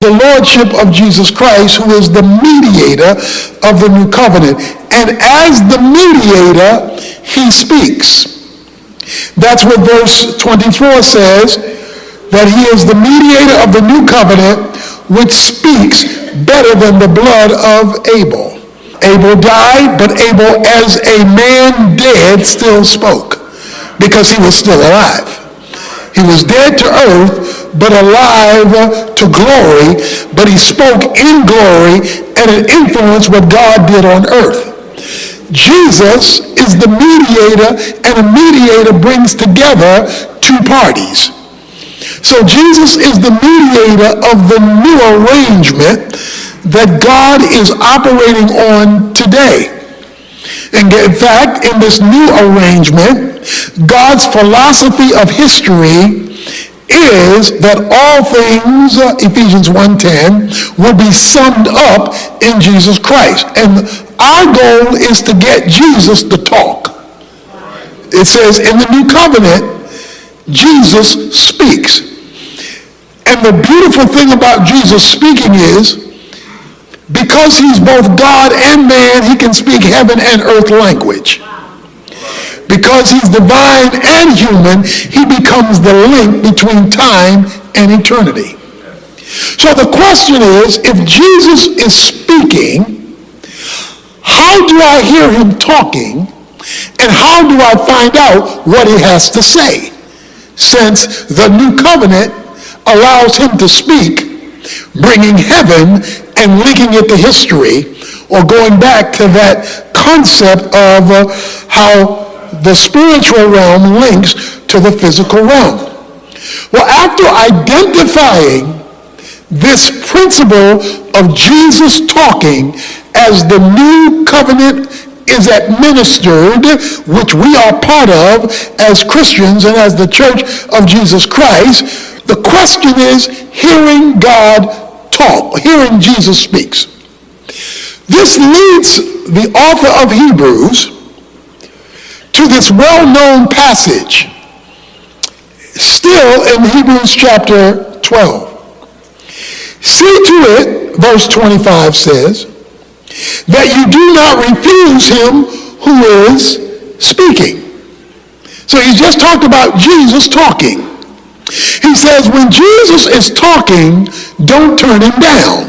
the lordship of Jesus Christ, who is the mediator of the new covenant. And as the mediator, he speaks. That's what verse 24 says, that he is the mediator of the new covenant, which speaks better than the blood of Abel. Abel died, but Abel, as a man dead, still spoke, because he was still alive. He was dead to earth, but alive to glory, but he spoke in glory, and it influenced what God did on earth. Jesus is the mediator, and a mediator brings together two parties. So Jesus is the mediator of the new arrangement that God is operating on today. And in fact, in this new arrangement, God's philosophy of history is that all things, Ephesians 1:10, will be summed up in Jesus Christ. And our goal is to get Jesus to talk. It says in the new covenant, Jesus speaks. And the beautiful thing about Jesus speaking is, because he's both God and man, he can speak heaven and earth language. Because he's divine and human, he becomes the link between time and eternity. So the question is, if Jesus is speaking, how do I hear him talking, and how do I find out what he has to say? Since the new covenant allows him to speak, bringing heaven and linking it to history, or going back to that concept of how the spiritual realm links to the physical realm. Well, after identifying this principle of Jesus talking as the new covenant is administered, which we are part of as Christians and as the Church of Jesus Christ, the question is hearing God talk, hearing Jesus speaks. This leads the author of Hebrews to this well-known passage, still in Hebrews chapter 12. See to it, verse 25 says, that you do not refuse him who is speaking. So he's just talked about Jesus talking. He says when Jesus is talking, don't turn him down.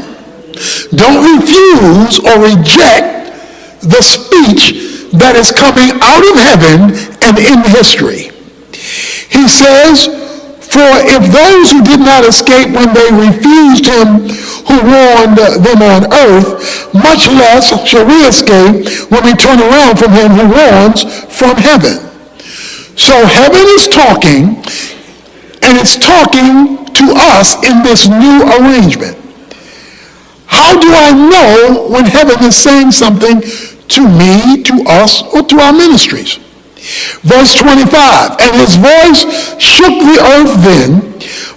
Don't refuse or reject the speech that is coming out of heaven and in history. He says, for if those who did not escape when they refused him who warned them on earth, much less shall we escape when we turn around from him who warns from heaven. So heaven is talking, and it's talking to us in this new arrangement. How do I know when heaven is saying something to me, to us, or to our ministries? Verse 25, and his voice shook the earth then,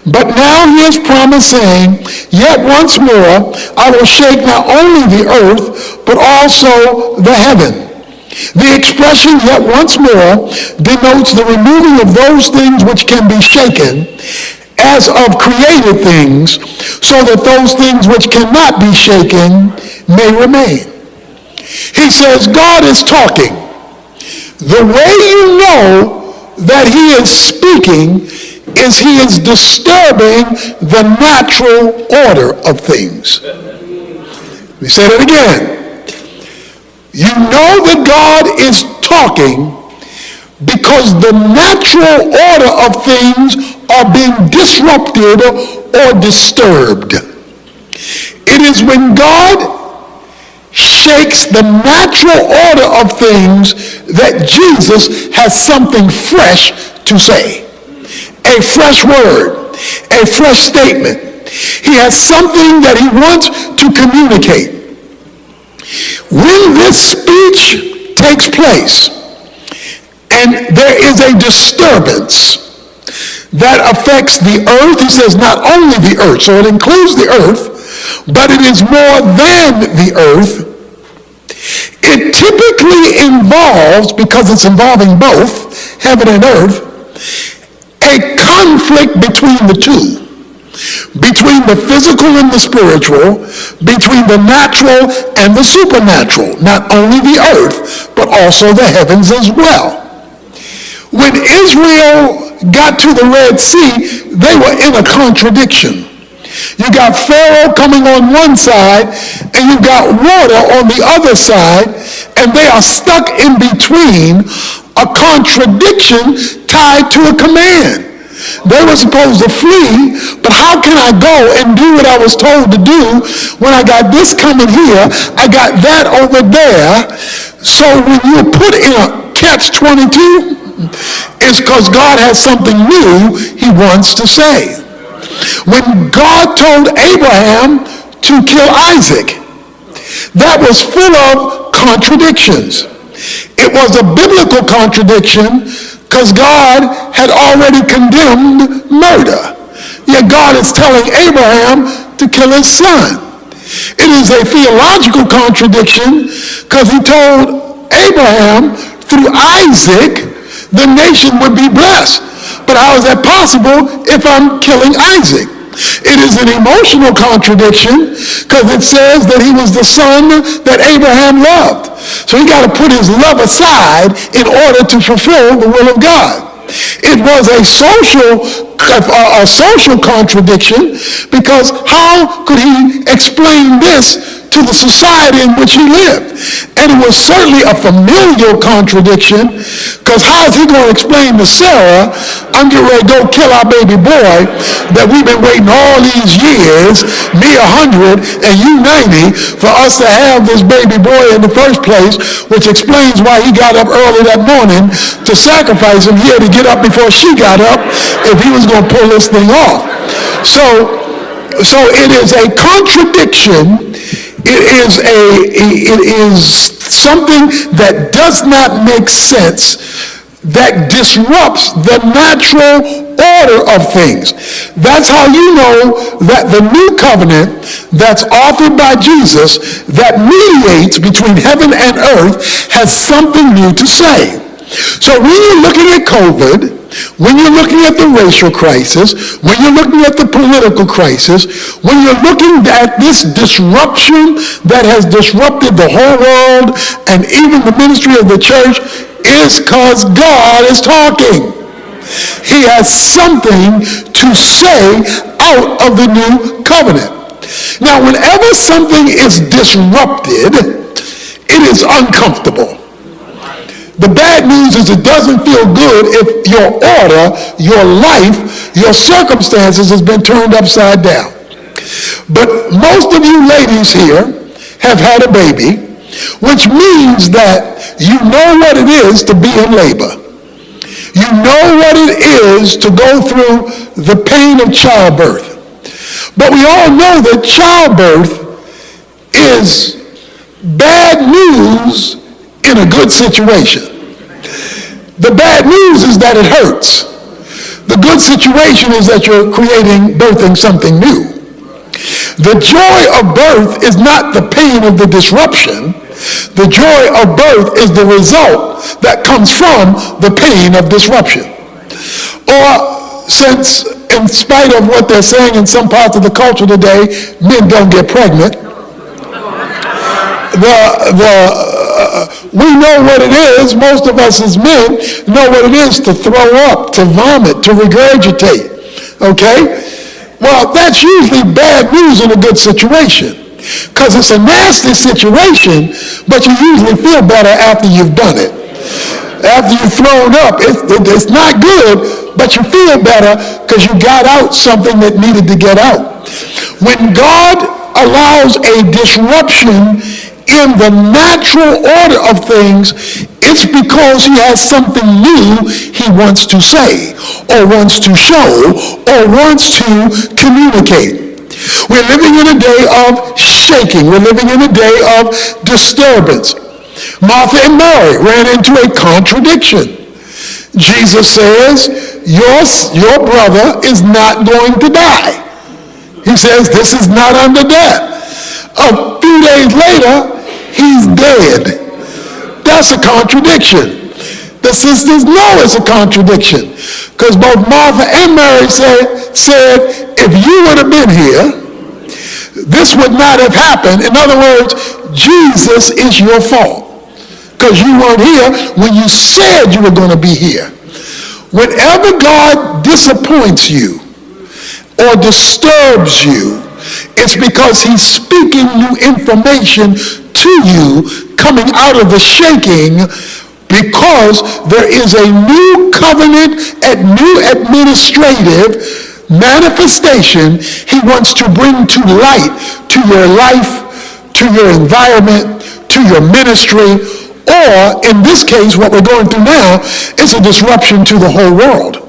but now he has promised, saying, yet once more I will shake not only the earth, but also the heaven. The expression yet once more denotes the removing of those things which can be shaken, as of created things, so that those things which cannot be shaken may remain. He says God is talking. The way you know that he is speaking is he is disturbing the natural order of things. Let me say that again. You know that God is talking because the natural order of things are being disrupted or disturbed. It is when God shakes the natural order of things that Jesus has something fresh to say. A fresh word, a fresh statement. He has something that he wants to communicate. When this speech takes place, and there is a disturbance that affects the earth, he says not only the earth, so it includes the earth, but it is more than the earth. It typically involves, because it's involving both heaven and earth, a conflict between the two. between the physical and the spiritual, between the natural and the supernatural, not only the earth, but also the heavens as well. When Israel got to the Red Sea, they were in a contradiction. You got Pharaoh coming on one side, and you got water on the other side, and they are stuck in between a contradiction tied to a command. They were supposed to flee, but how can I go and do what I was told to do when I got this coming here, I got that over there? So when you're put in a catch-22, it's because God has something new he wants to say. When God told Abraham to kill Isaac, that was full of contradictions. It was a biblical contradiction because God had already condemned murder. Yet God is telling Abraham to kill his son. It is a theological contradiction because he told Abraham through Isaac the nation would be blessed. But how is that possible if I'm killing Isaac? It is an emotional contradiction because it says that he was the son that Abraham loved. So he got to put his love aside in order to fulfill the will of God. It was a social contradiction because how could he explain this to the society in which he lived? And it was certainly a familial contradiction because how is he going to explain to Sarah, I'm getting ready to go kill our baby boy that we've been waiting all these years, me 100 and you 90, for us to have this baby boy in the first place, which explains why he got up early that morning to sacrifice him. He had to get up before she got up if he was going to pull this thing off. So it is a contradiction. It is something that does not make sense, that disrupts the natural order of things. That's how you know that the new covenant that's offered by Jesus, that mediates between heaven and earth, has something new to say. So when you're looking at COVID, when you're looking at the racial crisis, when you're looking at the political crisis, when you're looking at this disruption that has disrupted the whole world and even the ministry of the church, is because God is talking. He has something to say out of the new covenant. Now, whenever something is disrupted, it is uncomfortable. The bad news is it doesn't feel good if your order, your life, your circumstances has been turned upside down. But most of you ladies here have had a baby, which means that you know what it is to be in labor. You know what it is to go through the pain of childbirth. But we all know that childbirth is bad news in a good situation. The bad news is that it hurts. The good situation is that you're birthing something new. The joy of birth is not the pain of the disruption. The joy of birth is the result that comes from the pain of disruption. Or since, in spite of what they're saying in some parts of the culture today, men don't get pregnant, we know what it is, most of us as men know what it is to throw up, to vomit, to regurgitate, okay? Well, that's usually bad news in a good situation because it's a nasty situation, but you usually feel better after you've done it. After you've thrown up, it's not good, but you feel better because you got out something that needed to get out. When God allows a disruption in the natural order of things, it's because he has something new he wants to say, or wants to show, or wants to communicate. We're living in a day of shaking. We're living in a day of disturbance. Martha and Mary ran into a contradiction. Jesus says, your brother is not going to die. He says, this is not unto death. A few days later, he's dead. That's a contradiction. The sisters know it's a contradiction because both Martha and Mary said, if you would have been here, this would not have happened. In other words, Jesus is your fault because you weren't here when you said you were going to be here. Whenever God disappoints you or disturbs you, it's because he's speaking new information to you coming out of the shaking, because there is a new covenant and new administrative manifestation he wants to bring to light to your life, to your environment, to your ministry, or in this case, what we're going through now is a disruption to the whole world.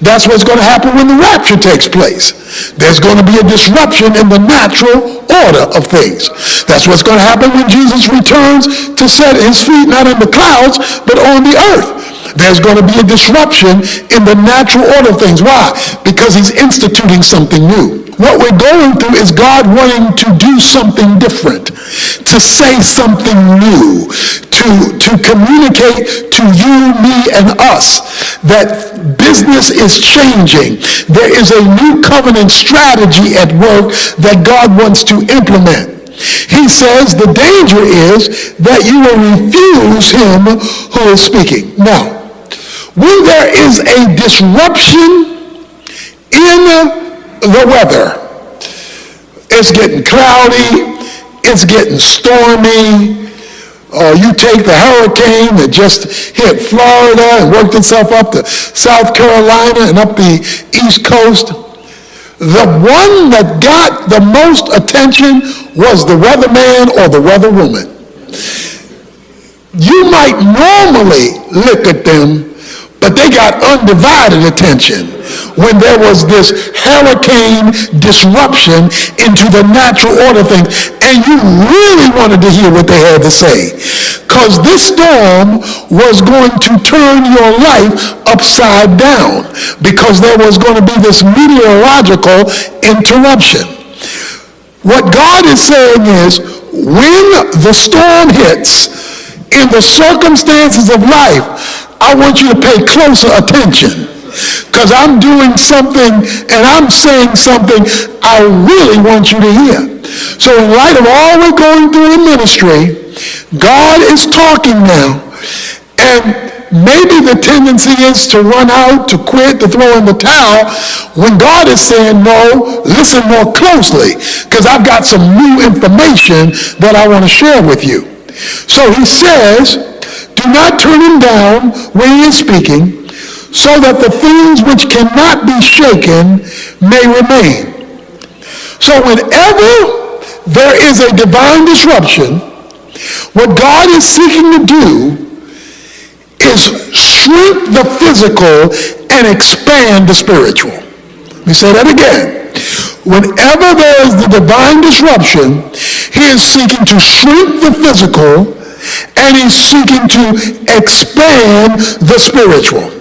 That's what's going to happen when the rapture takes place. There's going to be a disruption in the natural order of things. That's what's going to happen when Jesus returns to set his feet not in the clouds, but on the earth. There's going to be a disruption in the natural order of things. Why? Because he's instituting something new. What we're going through is God wanting to do something different, to say something new, to communicate to you, me, and us that business is changing. There is a new covenant strategy at work that God wants to implement. He says the danger is that you will refuse him who is speaking. Now, when there is a disruption in the weather, it's getting cloudy, it's getting stormy. You take the hurricane that just hit Florida and worked itself up to South Carolina and up the East Coast. The one that got the most attention was the weatherman or the weatherwoman. You might normally look at them, but they got undivided attention when there was this hurricane disruption into the natural order of things. And you really wanted to hear what they had to say, because this storm was going to turn your life upside down, because there was going to be this meteorological interruption. What God is saying is, when the storm hits in the circumstances of life, I want you to pay closer attention, because I'm doing something and I'm saying something I really want you to hear. So in light of all we're going through in ministry, God is talking now, and maybe the tendency is to run out, to quit, to throw in the towel, when God is saying, no, listen more closely, because I've got some new information that I want to share with you. So he says, do not turn him down when he is speaking, so that the things which cannot be shaken may remain. So whenever there is a divine disruption, what God is seeking to do is shrink the physical and expand the spiritual. Let me say that again. Whenever there is the divine disruption, he is seeking to shrink the physical and he's seeking to expand the spiritual.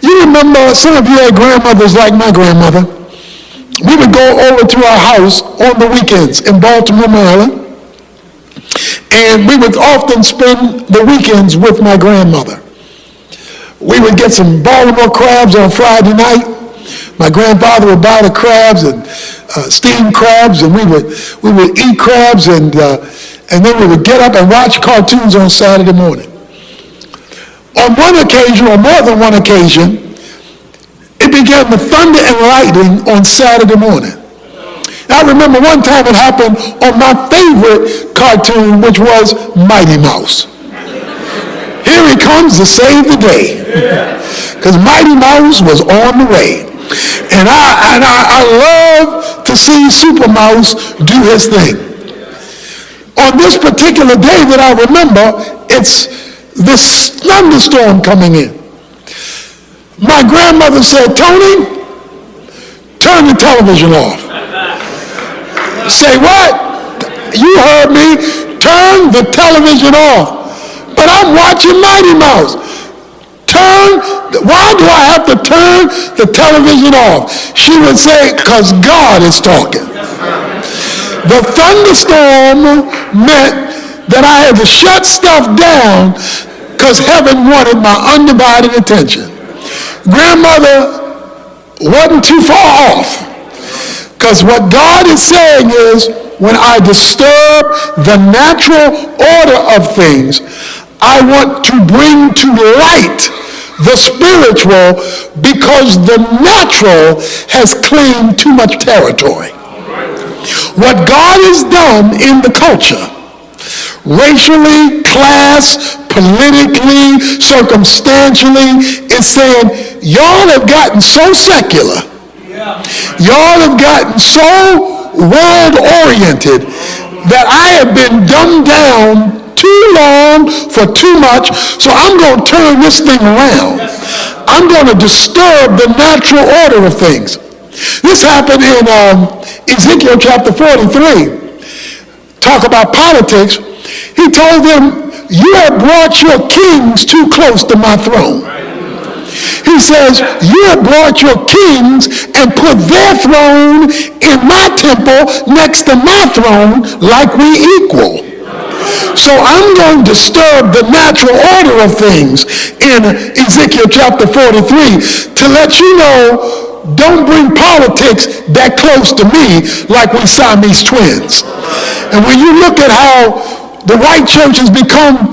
You remember, some of you had grandmothers like my grandmother. We would go over to our house on the weekends in Baltimore, Maryland, and we would often spend the weekends with my grandmother. We would get some Baltimore crabs on Friday night. My grandfather would buy the crabs and steamed crabs, and we would eat crabs, and then we would get up and watch cartoons on Saturday morning. On one occasion, or more than one occasion, it began to thunder and lightning on Saturday morning. I remember one time it happened on my favorite cartoon, which was Mighty Mouse. Here he comes to save the day, because Mighty Mouse was on the way. And I love to see Super Mouse do his thing. On this particular day that I remember, it's this thunderstorm coming in. My grandmother said, Tony, turn the television off. Say what? You heard me. Turn the television off. But I'm watching Mighty Mouse. Why do I have to turn the television off? She would say, because God is talking. The thunderstorm meant that I had to shut stuff down because heaven wanted my undivided attention. Grandmother wasn't too far off. Because what God is saying is, when I disturb the natural order of things, I want to bring to light the spiritual, because the natural has claimed too much territory. What God has done in the culture, racially, class, politically, circumstantially, is saying, y'all have gotten so secular, y'all have gotten so world-oriented that I have been dumbed down too long for too much, so I'm going to turn this thing around. I'm going to disturb the natural order of things. This happened in Ezekiel chapter 43. Talk about politics. He told them, you have brought your kings too close to my throne. He says, you have brought your kings and put their throne in my temple next to my throne like we equal. So I'm going to disturb the natural order of things in Ezekiel chapter 43 to let you know, don't bring politics that close to me like we Siamese twins. And when you look at how the white church has become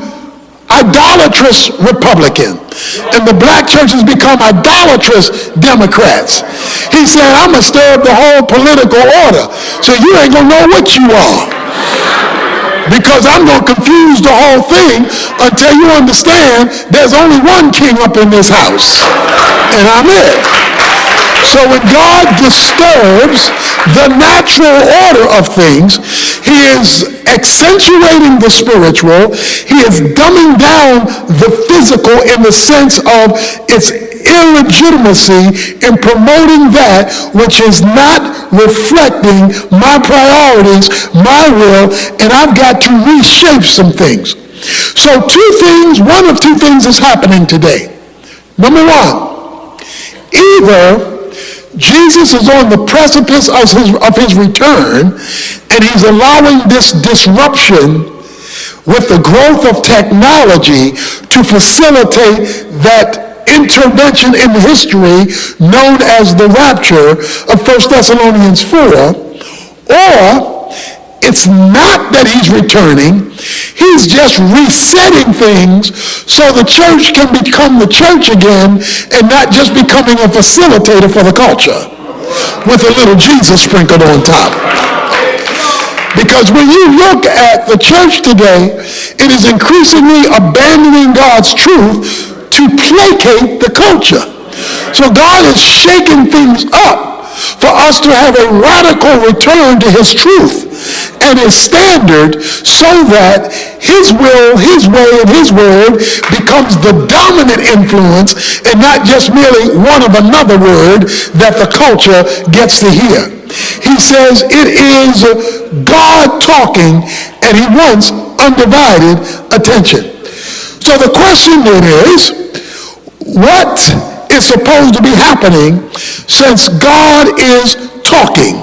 idolatrous Republican and the black church has become idolatrous Democrats, he said, I'm going to stir up the whole political order so you ain't going to know what you are. Because I'm going to confuse the whole thing until you understand there's only one king up in this house, and I'm it. So when God disturbs the natural order of things, he is accentuating the spiritual. He is dumbing down the physical in the sense of its illegitimacy in promoting that which is not reflecting my priorities, my will, and I've got to reshape some things. So one of two things is happening today. Number one, either Jesus is on the precipice of his return, and he's allowing this disruption with the growth of technology to facilitate that intervention in history known as the rapture of 1 Thessalonians 4, or it's not that he's returning, he's just resetting things so the church can become the church again and not just becoming a facilitator for the culture with a little Jesus sprinkled on top. Because when you look at the church today, it is increasingly abandoning God's truth to placate the culture. So God is shaking things up for us to have a radical return to his truth and his standard, so that his will, his way, and his word becomes the dominant influence and not just merely one of another word that the culture gets to hear. He says it is God talking, and he wants undivided attention. So the question then is, what is supposed to be happening since God is talking?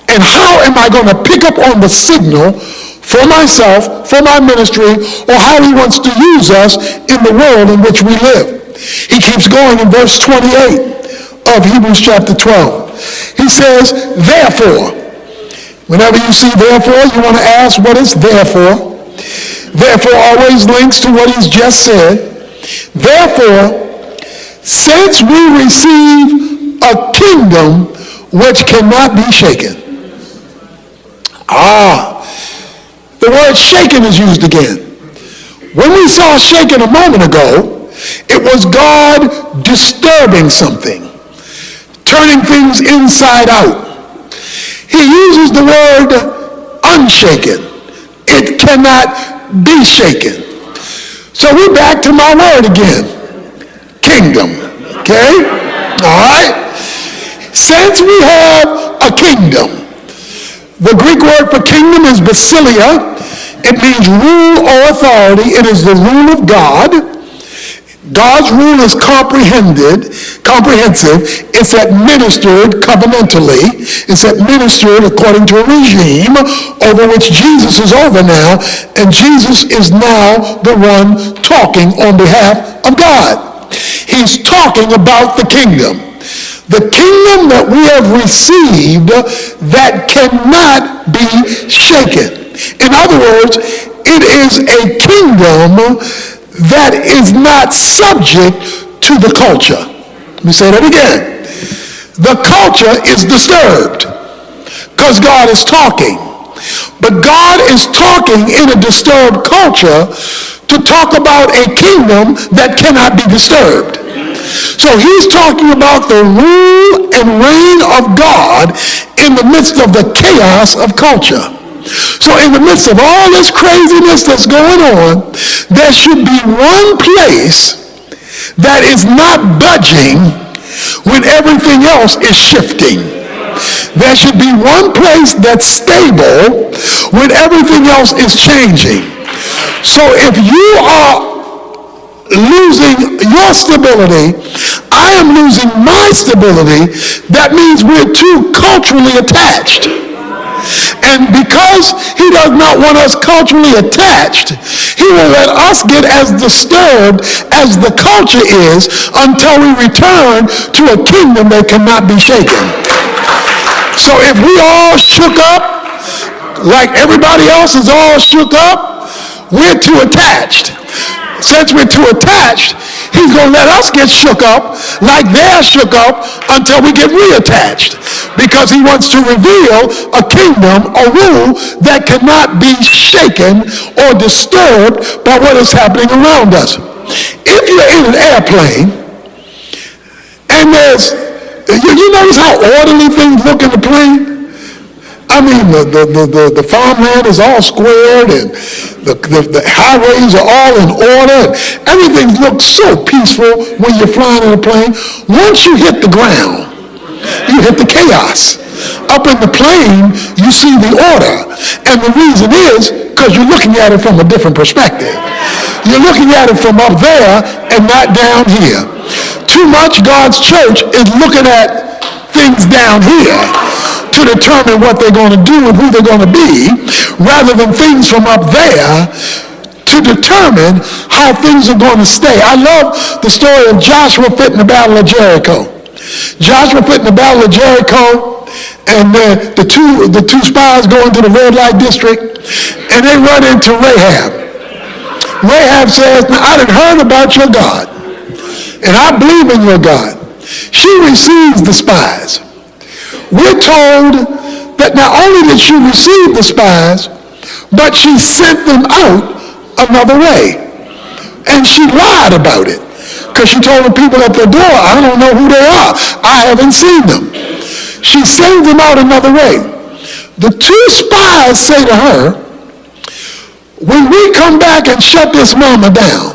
And how am I going to pick up on the signal for myself, for my ministry, or how he wants to use us in the world in which we live? He keeps going in verse 28 of Hebrews chapter 12. He says, therefore. Whenever you see therefore, you want to ask what is therefore. Therefore always links to what he's just said. Therefore, since we receive a kingdom which cannot be shaken. The word shaken is used again. When we saw shaken a moment ago, it was God disturbing something, turning things inside out. He uses the word unshaken. It cannot be shaken. So we're back to my word again. Kingdom. Okay? All right? Since we have a kingdom, the Greek word for kingdom is basileia. It means rule or authority. It is the rule of God. God's rule is comprehensive. It's administered covenantally. It's administered according to a regime over which Jesus is over now, and Jesus is now the one talking on behalf of God. He's talking about the kingdom. The kingdom that we have received that cannot be shaken. In other words, it is a kingdom that is not subject to the culture. Let me say that again. The culture is disturbed because God is talking. But God is talking in a disturbed culture to talk about a kingdom that cannot be disturbed. So he's talking about the rule and reign of God in the midst of the chaos of culture. So in the midst of all this craziness that's going on, there should be one place that is not budging when everything else is shifting. There should be one place that's stable when everything else is changing. So if you are losing your stability, I am losing my stability, that means we're too culturally attached. And because he does not want us culturally attached, he will let us get as disturbed as the culture is until we return to a kingdom that cannot be shaken. So if we all shook up like everybody else is all shook up, we're too attached. Since we're too attached, he's going to let us get shook up like they're shook up until we get reattached. Because he wants to reveal a kingdom, a rule that cannot be shaken or disturbed by what is happening around us. If you're in an airplane and you notice how orderly things look in the plane? I mean, the farmland is all squared and the highways are all in order. Everything looks so peaceful when you're flying in a plane. Once you hit the ground, you hit the chaos. Up in the plane, you see the order. And the reason is because you're looking at it from a different perspective. You're looking at it from up there and not down here. Too much God's church is looking at things down here to determine what they're going to do and who they're going to be, rather than things from up there to determine how things are going to stay. I love the story of Joshua fighting the Battle of Jericho. Joshua fighting the Battle of Jericho, and the two spies go into the red light district, and they run into Rahab. Rahab says, "Now, I done heard about your God, and I believe in your God." She receives the spies. We're told that not only did she receive the spies, but she sent them out another way. And she lied about it, because she told the people at the door, "I don't know who they are. I haven't seen them." She sends them out another way. The two spies say to her, "When we come back and shut this mama down,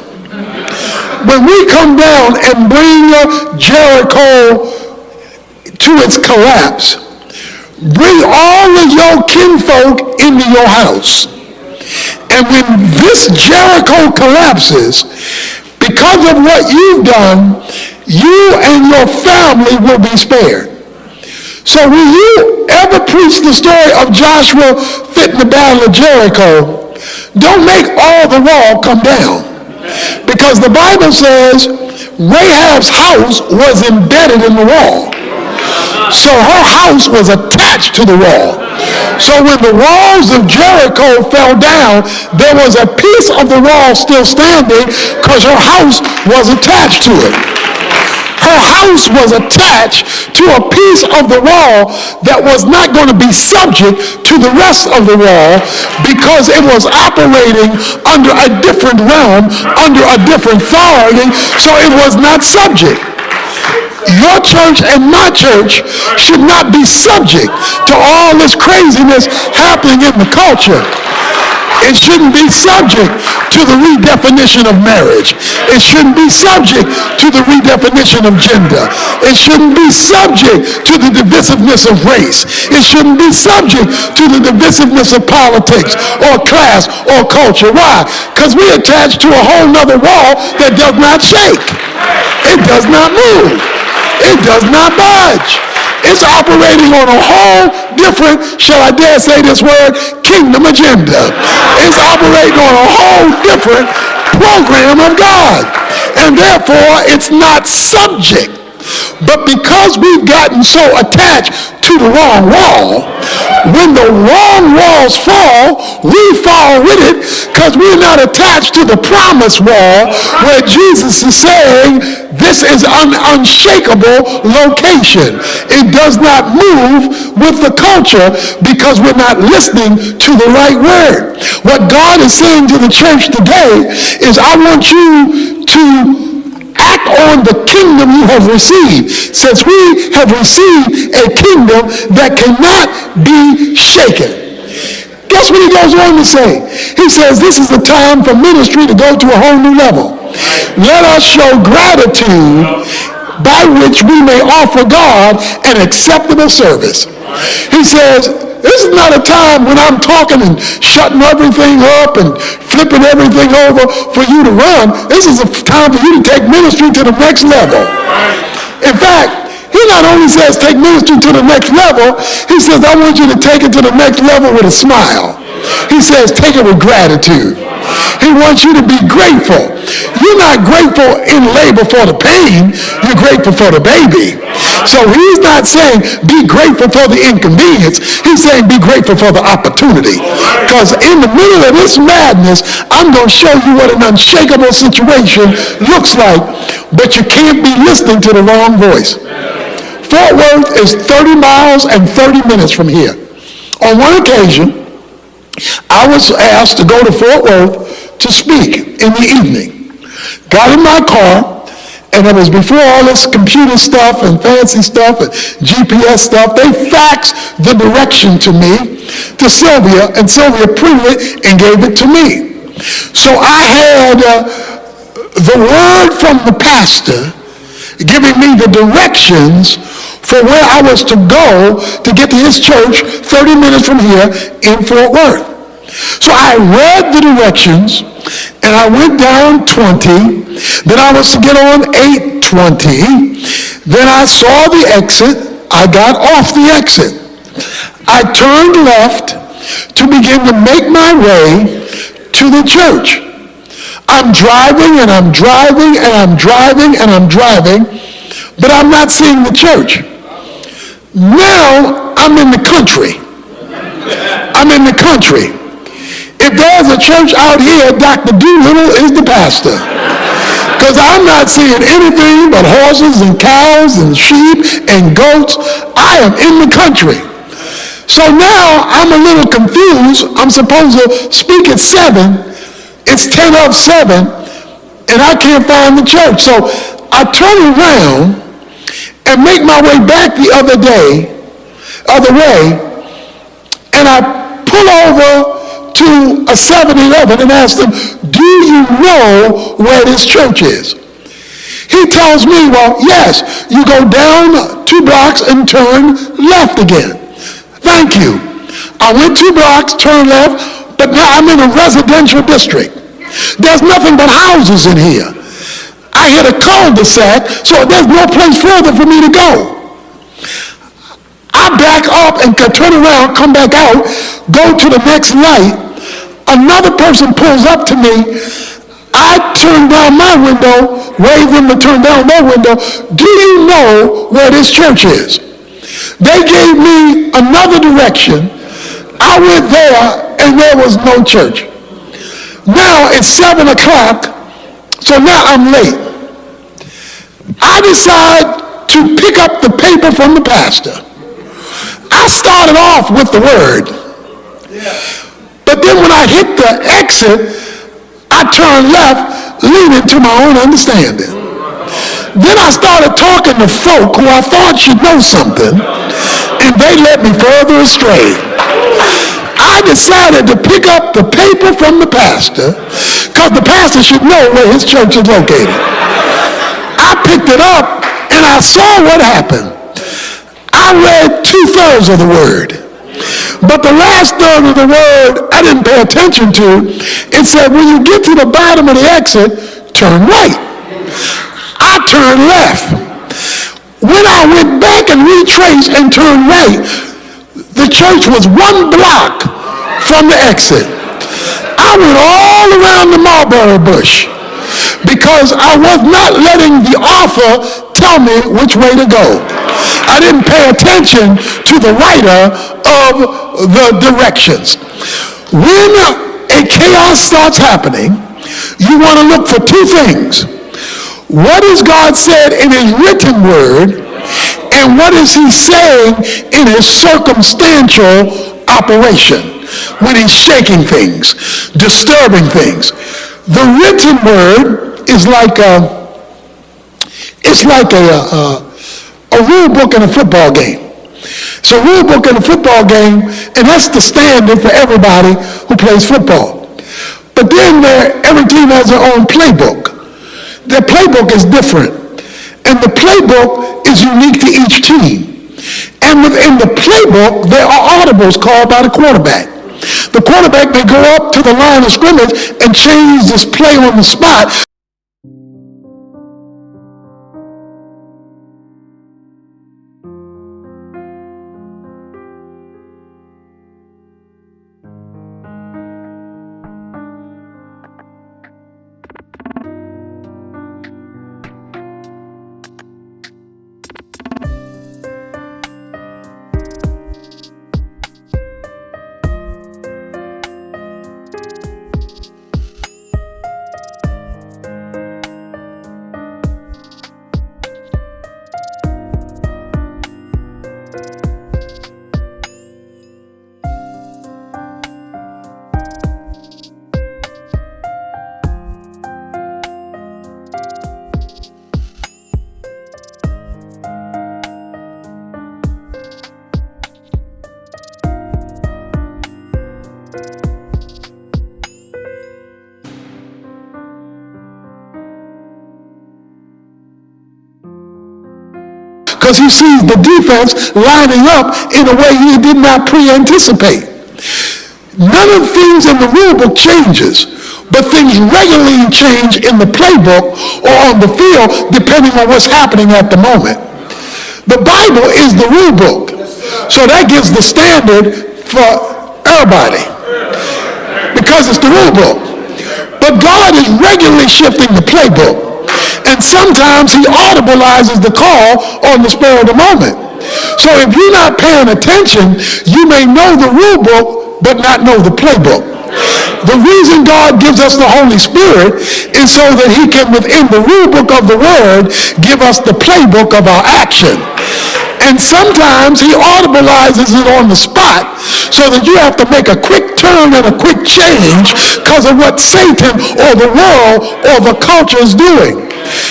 when we come down and bring Jericho to its collapse, bring all of your kinfolk into your house. And when this Jericho collapses, because of what you've done, you and your family will be spared." So when you ever preach the story of Joshua fighting the Battle of Jericho, don't make all the wall come down. Because the Bible says Rahab's house was embedded in the wall. So her house was attached to the wall. So when the walls of Jericho fell down, there was a piece of the wall still standing because her house was attached to it. Her house was attached to a piece of the wall that was not going to be subject to the rest of the wall because it was operating under a different realm, under a different authority, so it was not subject. Your church and my church should not be subject to all this craziness happening in the culture. It shouldn't be subject to the redefinition of marriage. It shouldn't be subject to the redefinition of gender. It shouldn't be subject to the divisiveness of race. It shouldn't be subject to the divisiveness of politics or class or culture. Why? Because we attach to a whole nother wall that does not shake. It does not move. It does not budge. It's operating on a whole different, shall I dare say this word, kingdom agenda. It's operating on a whole different program of God. And therefore, it's not subject But because we've gotten so attached to the wrong wall, when the wrong walls fall, we fall with it because we're not attached to the promised wall where Jesus is saying this is an unshakable location. It does not move with the culture because we're not listening to the right word. What God is saying to the church today is, I want you to act on the kingdom you have received, since we have received a kingdom that cannot be shaken. Guess what he goes on to say? He says this is the time for ministry to go to a whole new level. Let us show gratitude by which we may offer God an acceptable service. He says, this is not a time when I'm talking and shutting everything up and flipping everything over for you to run. This is a time for you to take ministry to the next level. In fact, he not only says take ministry to the next level, he says, I want you to take it to the next level with a smile. He says, take it with gratitude. He wants you to be grateful. You're not grateful in labor for the pain. You're grateful for the baby. So he's not saying be grateful for the inconvenience. He's saying be grateful for the opportunity. Because in the middle of this madness, I'm going to show you what an unshakable situation looks like. But you can't be listening to the wrong voice. Fort Worth is 30 miles and 30 minutes from here. On one occasion, I was asked to go to Fort Worth to speak in the evening. Got in my car, and it was before all this computer stuff and fancy stuff and GPS stuff. They faxed the direction to me, to Sylvia, and Sylvia printed it and gave it to me. So I had the word from the pastor giving me the directions for where I was to go to get to his church 30 minutes from here in Fort Worth. So I read the directions, and I went down 20. Then I was to get on 820. Then I saw the exit. I got off the exit. I turned left to begin to make my way to the church. I'm driving, and I'm driving, and I'm driving, and I'm driving, but I'm not seeing the church. Now I'm in the country. I'm in the country. If there's a church out here, Dr. Doolittle is the pastor. Because I'm not seeing anything but horses and cows and sheep and goats. I am in the country. So now I'm a little confused. I'm supposed to speak at 7. It's 10 of 7, and I can't find the church. So I turn around and make my way back the other way, and I pull over to a 7-Eleven and ask them, do you know where this church is? He tells me, well, yes, you go down 2 blocks and turn left again. Thank you. I went 2 blocks, turned left, but now I'm in a residential district. There's nothing but houses in here. I hit a cul-de-sac, so there's no place further for me to go. I back up and turn around, come back out, go to the next light. Another person pulls up to me. I turn down my window, wave them to turn down their window. Do you know where this church is? They gave me another direction. I went there, and there was no church. Now it's 7 o'clock, so now I'm late. I decide to pick up the paper from the pastor. I started off with the word. But then when I hit the exit, I turned left, leaning to my own understanding. Then I started talking to folk who I thought should know something, and they led me further astray. I decided to pick up the paper from the pastor, because the pastor should know where his church is located. I picked it up, and I saw what happened. I read 2/3 of the word. But the last third of the word I didn't pay attention to. It said, when you get to the bottom of the exit, turn right. I turned left. When I went back and retraced and turned right, the church was 1 block from the exit. I went all around the mulberry bush because I was not letting the offer tell me which way to go. I didn't pay attention to the writer of the directions. When a chaos starts happening, you want to look for two things. What has God said in his written word, and what is he saying in his circumstantial operation when he's shaking things, disturbing things? The written word is like a rule book in a football game. It's a rule book in a football game, and that's the standard for everybody who plays football. But then every team has their own playbook. Their playbook is different, and the playbook is unique to each team. And within the playbook, there are audibles called by the quarterback. The quarterback may go up to the line of scrimmage and change this play on the spot. Because he sees the defense lining up in a way he did not pre-anticipate. None of the things in the rule book changes, but things regularly change in the playbook or on the field depending on what's happening at the moment. The Bible is the rule book, so that gives the standard for everybody because it's the rule book. But God is regularly shifting the playbook. And sometimes he audibilizes the call on the spur of the moment. So if you're not paying attention, you may know the rule book, but not know the playbook. The reason God gives us the Holy Spirit is so that he can, within the rule book of the Word, give us the playbook of our action. And sometimes he audibilizes it on the spot so that you have to make a quick turn and a quick change because of what Satan or the world or the culture is doing.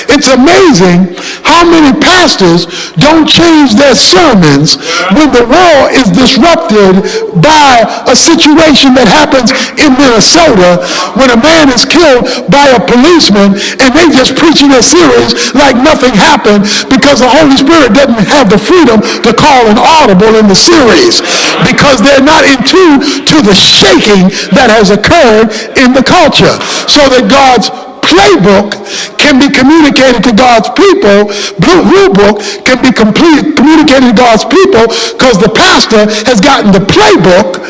It's amazing how many pastors don't change their sermons when the world is disrupted by a situation that happens in Minnesota when a man is killed by a policeman and they just preaching their series like nothing happened because the Holy Spirit doesn't have the freedom to call an audible in the series because they're not in tune to the shaking that has occurred in the culture, so that God's playbook can be communicated to God's people. Rule book can be communicated to God's people because the pastor has gotten the playbook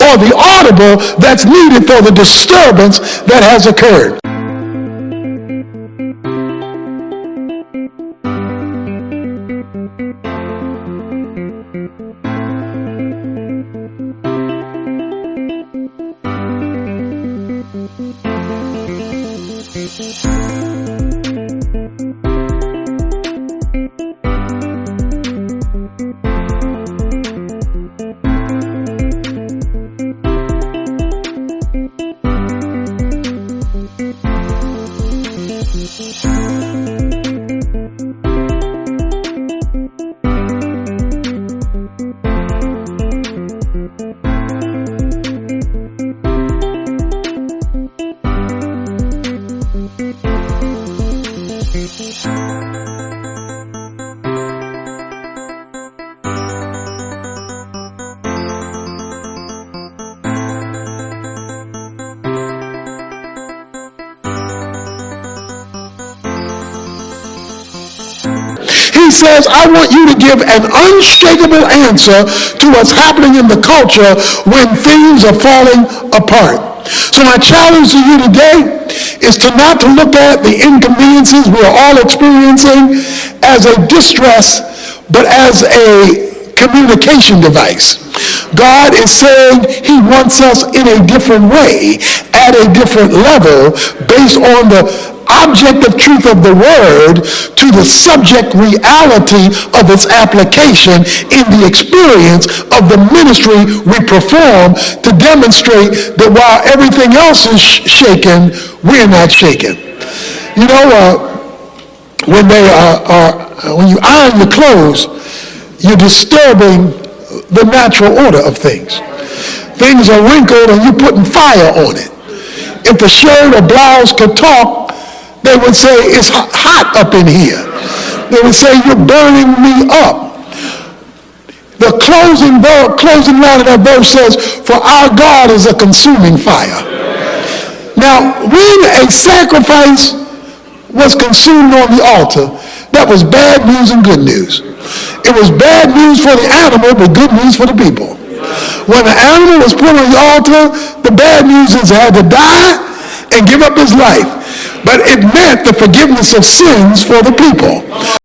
or the audible that's needed for the disturbance that has occurred. He says, I want you to give an unshakable answer to what's happening in the culture when things are falling apart. So my challenge to you today is to not to look at the inconveniences we are all experiencing as a distress, but as a communication device. God is saying he wants us in a different way, at a different level, based on the objective truth of the word to the subject reality of its application in the experience of the ministry we perform, to demonstrate that while everything else is shaken, we're not shaken. You know, when you iron your clothes, you're disturbing the natural order of things. Things are wrinkled and you're putting fire on it. If the shirt or blouse could talk, they would say, it's hot up in here. They would say, you're burning me up. The closing line of that verse says, for our God is a consuming fire. Now, when a sacrifice was consumed on the altar, that was bad news and good news. It was bad news for the animal, but good news for the people. When the animal was put on the altar, the bad news is it had to die and give up his life. But it meant the forgiveness of sins for the people.